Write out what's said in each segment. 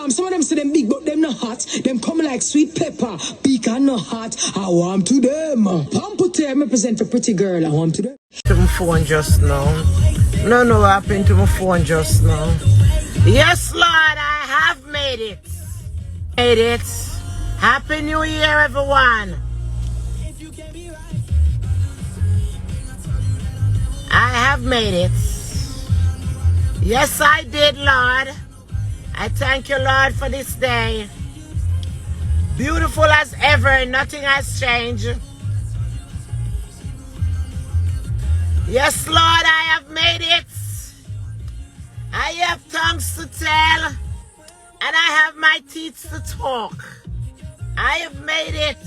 Some of them say them big, but them not hot. Them come like sweet pepper. Big and not hot. I want to them. Pampute represent a pretty girl. I want to them. To my phone just now. No, what happened to my phone just now? Yes, Lord, I have made it. Made it. Happy New Year, everyone. I have made it. Yes, I did, Lord. I thank you, Lord, for this day. Beautiful as ever, nothing has changed. Yes, Lord, I have made it. I have tongues to tell, and I have my teeth to talk. I have made it.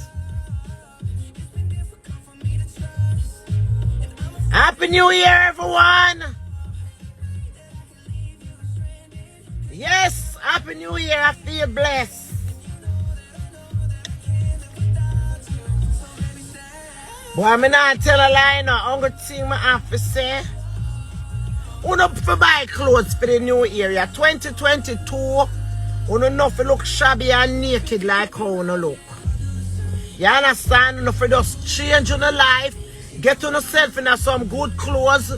Happy New Year, everyone. Yes, Happy New Year. I feel blessed. Boy, I'm not tell a lie now. I'm going to see my office say. You know, for buy clothes for the new year. 2022, you don't know if you look shabby and naked like how you look. You understand? You know, for just change your life, get on yourself in some good clothes.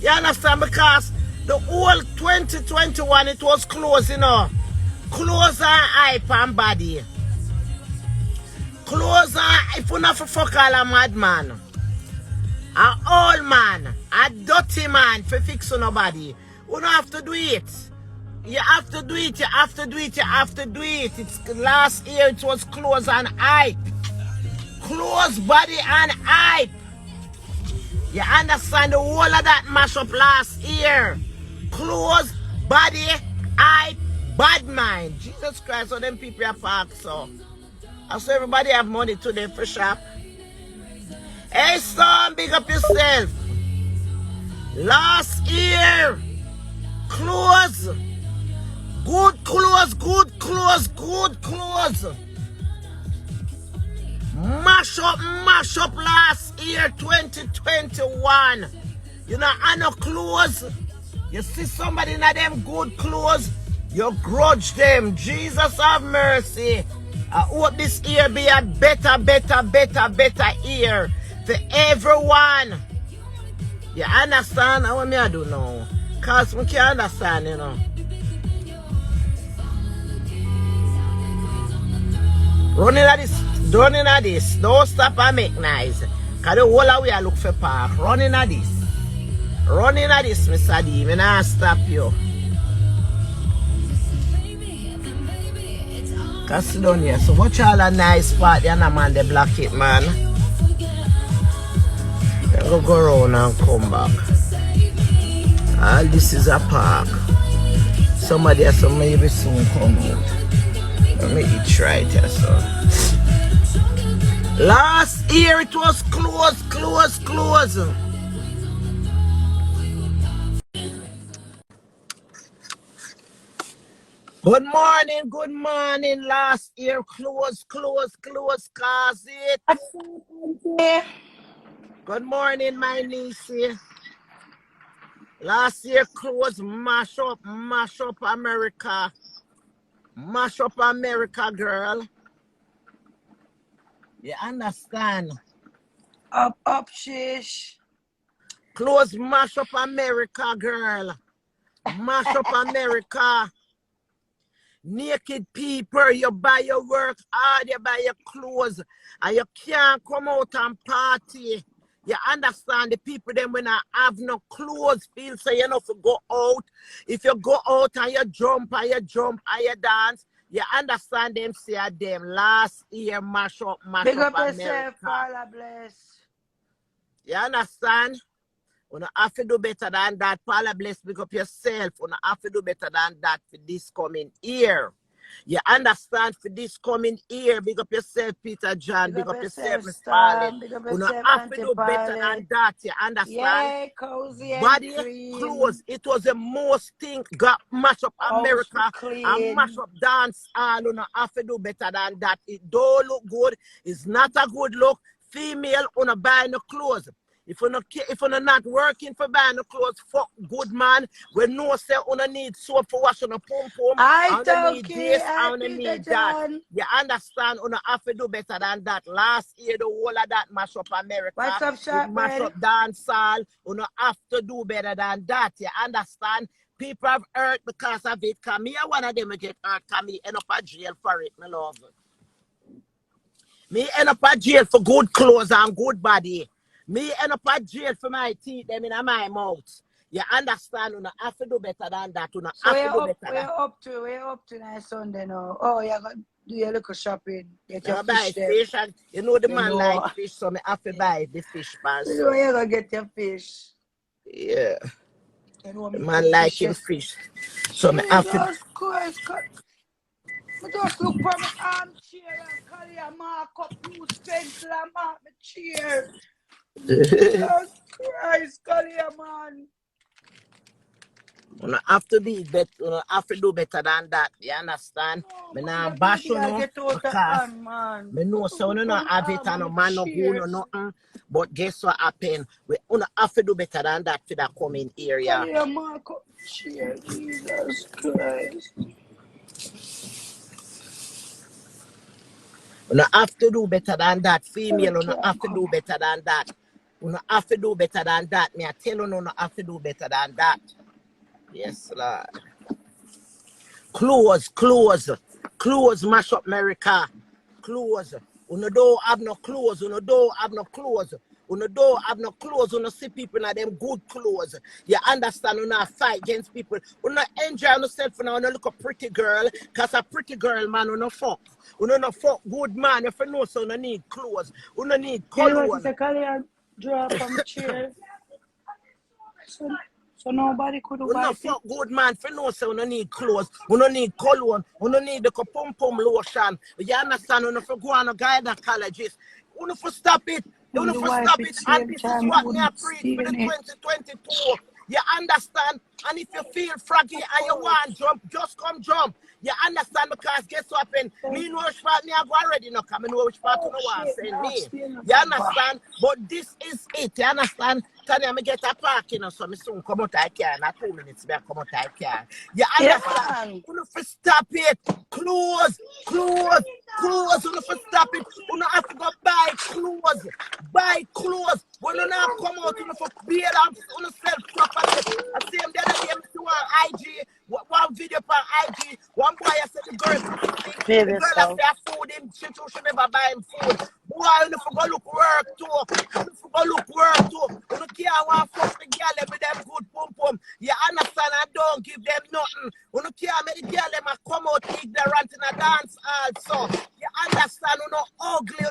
You understand? Because the whole 2021, it was clothes, you know. Clothes and hype and body. Clothes and, if you not for fuck all a madman. An old man, a dirty man for fix on nobody. You don't have to do it. You have to do it, you have to do it, you have to do it. It's last year it was clothes and hype. Clothes, body and hype. You understand the whole of that mash up last year. Clothes, body, hype, Badmind. Jesus Christ, so them people are parked so. I saw everybody have money today for shop. Hey son, big up yourself. Last year, clothes. Good clothes, good clothes, good clothes. Mash up last year, 2021. You know, I know clothes. You see somebody in them good clothes, you grudge them. Jesus have mercy. I hope this year be a better year for everyone. You understand what me I do now? Cause we can't understand, you know. Running at this, don't stop and make noise. Cause the whole of we I look for park. Running at this, Mr. D. Me not stop you. Cause sit down here. So watch all a nice part there, man. They block it, man. Then go around and come back. All this is a park. Somebody has some maybe soon come out. Let me eat right here, so. Last year it was close. Good morning. Last year close, cause it. Good morning, my niece. Last year close, mash up America. Mash up America, girl. You understand? Up, shish. Close, mash up America, girl. Mash up America. Naked people, you buy your work hard, you buy your clothes, and you can't come out and party. You understand the people them when I have no clothes feel so you know to go out. If you go out and you jump and you dance, you understand them say them last year mash up Big up America. yourself, Father bless. You understand? You don't have to do better than that. Paula bless, pick up yourself. You don't have to do better than that for this coming year. You understand? For this coming year, big up yourself, Peter John. Big up yourself, Miss Paula. You don't have to do better than that. You understand? Yeah, cozy body, clean. Clothes. It was the most thing got mash up America and mash up dance. You don't have to do better than that. It don't look good. It's not a good look. Female, you don't buy no clothes. If you're not working for buying the clothes, fuck good man. We know say you need soap for washing the pum pum. I You need okay, this, I you Peter need that. John. You understand? You have to do better than that. Last year, the whole of that mash up America. What's up, It mash Shotbread? up dancehall. You have to do better than that. You understand? People have hurt because of it. Cause me, one of them will get hurt. Cause me end up at jail for it, my love. Me end up at jail for good clothes and good body. Me end up at jail for my teeth, them in my mouth. You understand? You have to do better than that. You So have to do better than we're up to next Sunday now. Oh, you got do your little shopping. Get your you buy fish there. fish and you know the You man know. like fish, so me have to buy the fish pan. You know you gonna get your fish. Yeah. You know The me man cook like fish. him fish. So me have to Jesus Christ, I just look for my armchair and call you mark up, use pencil and mark my chair. Jesus Christ, call you man. you have to be better, you have to do better than that. You understand? Me nah bash you no because me know so you not have it and no man no go no nothing. But guess what happened? We have to do better than that for that coming area. Call you mark up chair, Jesus Christ. You have to do better than that. Female, you have to do better than that. You have to do better than that. Me I tell you, have to do better than that. Yes, Lord. Clothes mash up America. Clothes. You don't have no clothes. You don't have no clothes. You don't have no clothes. You see people in them good clothes. You understand? You not fight against people. You not enjoy yourself now. You look a pretty girl. Because a pretty girl, man, you no fuck. You no fuck good man. If you know so, you need clothes. You no need cologne. Draw from chair. So nobody could You no wipe it. fuck good man. For no say, you no need clothes. You no need cologne. You no need the pum pum lotion. You understand? You no for go on a gynecologist. You no for stop it. You know for stop it, and this is what me I preach for the 2022. You understand? And if you feel froggy and you want jump, just come jump. You understand? Because guess what happened? Me know which part me I go already now, come know which part you know want send me. You understand? But this is it. You understand? Can you get a parking or so me soon come out I can. Not 2 minutes, me I come out I can. You understand? You know for stop it. Clothes. You know for stop it. You know have to go buy clothes. Buy clothes. When you not come out, you know for beer and you know sell property. I see him the other day, I see one IG, one video on IG. One boy I said the girl have their food him, she never buy him food. Boy, you know for go look work too. You know can't want fuck the girl with them good pum pum. You understand? I don't give them nothing. You know can't make the girl them come out ignorant in a dance also. You understand? You know ugly.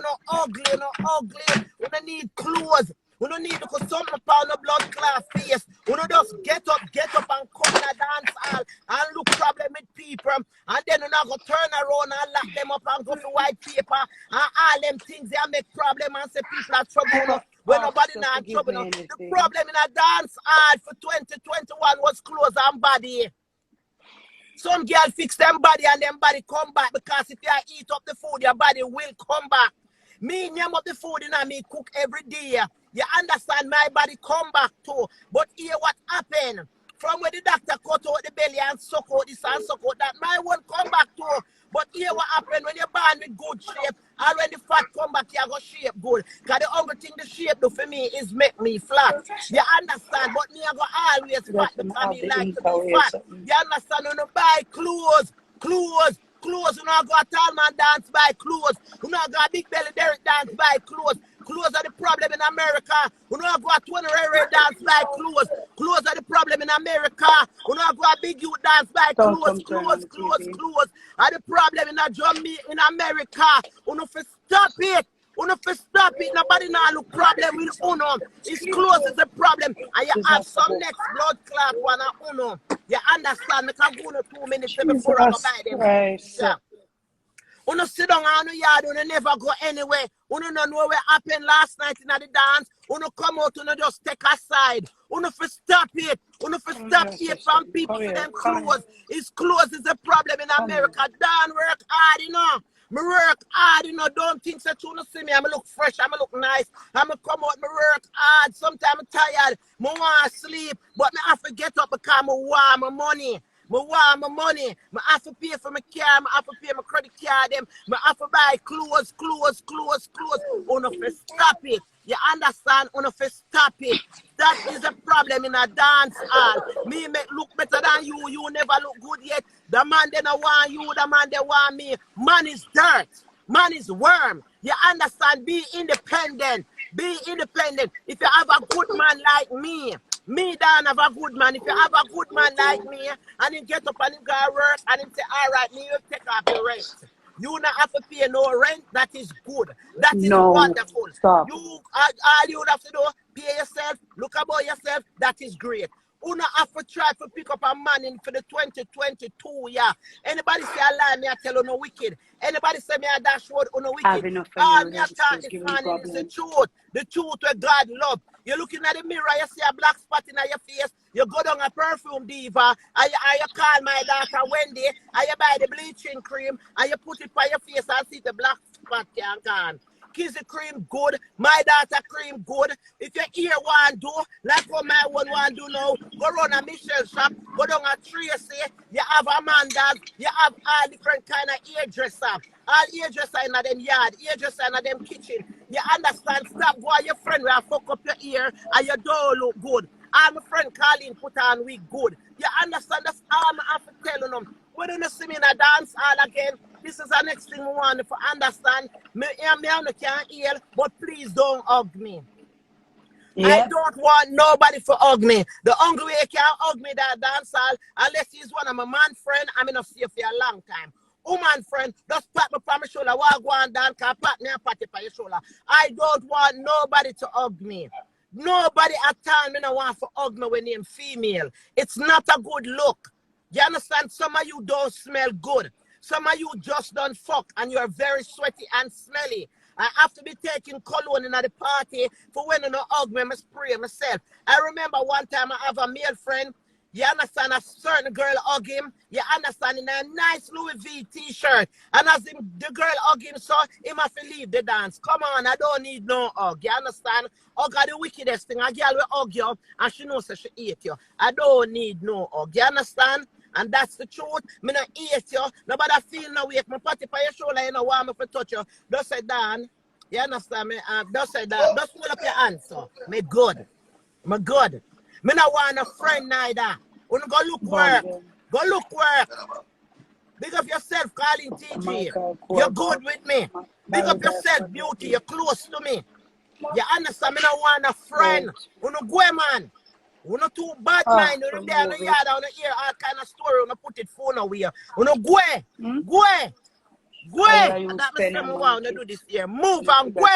You don't need clothes. We don't need to put something upon the blood clot face. We don't just get up and come in a dance hall and look problem with people. And then we not go turn around and lock them up and go for white paper and all them things they make problem and say people are trouble. When nobody not trouble. The problem in a dance hall for 2021 was clothes and body. Some girl fix them body and them body come back because if you eat up the food, your body will come back. Me name up the food and me cook every day. You understand? My body come back too. But here what happened? From where the doctor cut out the belly and suck out this and suck out that, my one come back too. But here what happened when you're born with good shape, and when the fat come back, you go shape good. Because the only thing the shape do for me is make me flat. You understand? But me I go always fat because me like to be fat. You understand? When you buy clothes, you know go a tall man dance buy clothes. You know go a big belly Derek dance buy clothes. Clothes are the problem in America. You know go a 20 ray dance buy clothes. Clothes are the problem in America. You know go a big youth dance buy clothes. Clothes are the problem in in America. You know for stop it. You know for stop it. Nobody now look problem with Uno. It's clothes is a problem. And you have some next blood clot one at Uno. You understand? Me can go no 2 minutes before I go buy them. Yeah. You know sit down on the yard, you never go anywhere. You know what happened last night in the dance. You know come out, you know just take a side. You know for stop it. You know for stop it from people for them clothes. It's clothes is a problem in America. Don't work hard, you know. Me work hard, you know, don't think that you don't see me. I'm look fresh, I'm look nice. I'm come out, me work hard. Sometimes I'm tired, me want to sleep, but me have to get up because me want my money. Me want my money. Me have to pay for my car, me have to pay my credit card, them. Me have to buy clothes. Una fi stop it. You understand? Una fi stop it. That is a problem in a dance hall. Me make look better than you. You never look good yet. The man they don't want you. The man they want me. Man is dirt. Man is worm. You understand? Be independent. Be independent. If you have a good man like me don't have a good man. If you have a good man like me, and he get up and he go work, and he say, all right, me you take off your rent. You not have to pay no rent. That is good. That is wonderful. Stop. You all you have to do, pay yourself, look about yourself. That is great. You not have to try to pick up a man in for the 2022 year. Anybody say I lie, me I tell you no wicked. Anybody say me I dashboard on no wicked. All me I talk this morning is the truth. The truth where God love. You're looking at the mirror, you see a black spot in your face. You go down a perfume diva, and you call my daughter Wendy, and you buy the bleaching cream, and you put it on your face and see the black spot can gone. Kizzy cream good, my daughter cream good. If your ear want do, like what my one want do now, go run a Michelle shop, go down a Tracy, you have Amanda's, you have all different kind of hairdresser. All hairdresser in them yard, hairdresser in them kitchen. You understand? Stop go your friend will fuck up your ear and your door look good. And my friend Colleen put on wig good. You understand? That's all I have to tell them. When you see me in a dance hall again, this is the next thing we want to understand. Me can't hear, but please don't hug me. Yeah. I don't want nobody to hug me. The only way you can hug me that dance hall, unless he's one of my man friend, I'm not see you for a long time. Woman friend, just pat me on my shoulder while I go on down, can pat me and pat it on your shoulder. I don't want nobody to hug me. Nobody at all me don't want to hug me when I'm female. It's not a good look. You understand? Some of you don't smell good. Some of you just don't fuck and you're very sweaty and smelly. I have to be taking cologne in at the party for when you don't hug me, I spray myself. I remember one time I have a male friend. You understand? A certain girl hug him. You understand? In a nice Louis V t-shirt. And as the girl hug him, so he must leave the dance. Come on, I don't need no hug. You understand? Hug are the wickedest thing. A girl will hug you and she knows that she hate you. I don't need no hug. You understand? And that's the truth. Me not hate you. Nobody feel no way. My party for your shoulder, you know, want me to touch you. Just say, Dan. You understand me? Just say that. Just hold up your hands, so. Me good. Me good. Me not want a friend neither. When you go look work. Go look work. Big up yourself, calling TG. You're good with me. Big up yourself, beauty. You're close to me. You understand? Me not want a friend. When you go, man. We're not too bad mind. We're there in the yard, I want to hear all kind of story. We're not put it phone away. We're not go. That me say me want to do this here. Move and go.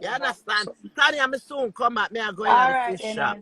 You understand? Tanya, me soon come back. Me I go in the fish shop.